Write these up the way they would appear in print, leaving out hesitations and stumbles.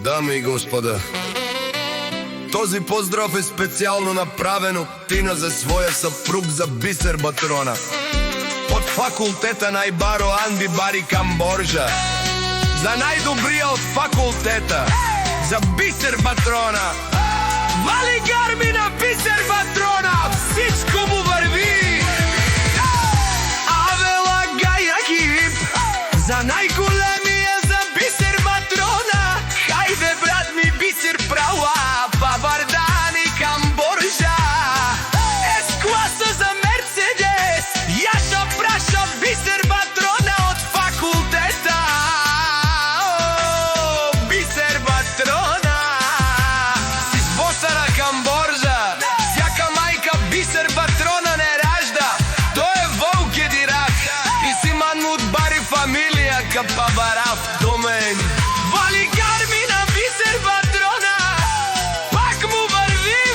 Дами и господа, този поздрав е специјално направен од Тина за своја сапруг, за Бисер Батрона, од факултета на Ибаро Анди Бари Камборжа, за најдобрија од факултета, за Бисер Батрона. Вали гарми на Бисер Батрона, всичко му върви. Аве лагај на хип, за најголемија, за Бисер Батрона. Хајде брат ми Бисер права, Бавардани Камборжа. С-класа за Мерцедес, јаша праша Бисер Батрона од факултета. Бисер Батрона, си с Босара Камборжа, сјака мајка Бисер Батрона не ражда. Тој е волк едирак и си манмут бари фамилија капабараф домен. Вали гарми на Бисер Батрона, пак му върви.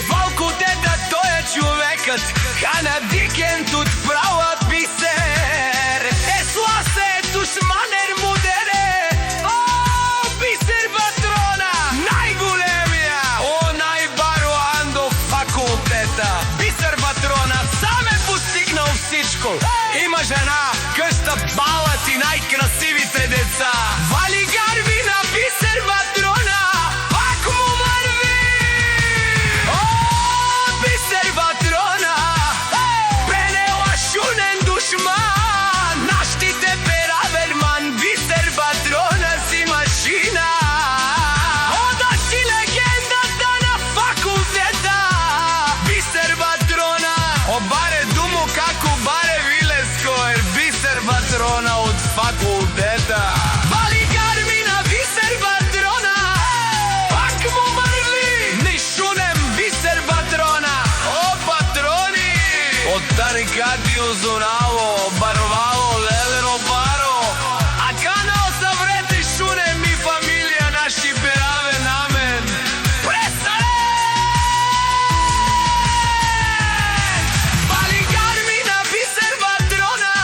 Волкотета тој е човекот, канадикент од права Бисер. Есла се душманер мудере, о, Бисер Батрона, најголемија, о, најбаро андо факултета. Бисер Батрона сам е постигнал всичко. Има жена, къща, балът и најкрасивите деца. Вали гарми на Бисер Батрона, пак му върви. О, Бисер Батрона, пренела шунен душман, наштите пераверман. Бисер Батрона си машина. Ода си легендата на факултета. Бисер Батрона, обаре думо како баре Вилеско, ер Бисер Батрона од факултета. Вали гарми на Бисер Батрона, пак му върви. Не шунем Бисер Батрона, о патрони, од Таникатио Зонаво, Барвало, Лелено Баро. А канал Саврети шунем и фамилија наши пераве намен. Престане! Вали гарми на Бисер Батрона,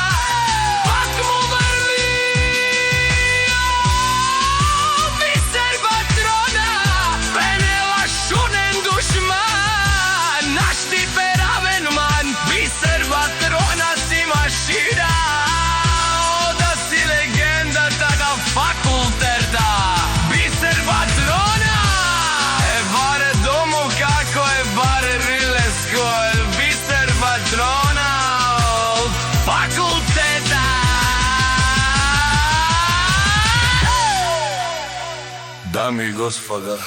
пак му върви. О, Бисер Батрона, пренела шунен душман, нашти перавен ман. Бисер Батрона си машина. О, да си легендата на факултета. Бисер Батрона е баре домо како е баре Рилеско, е Бисер Батрона од факултета. Дами и господа,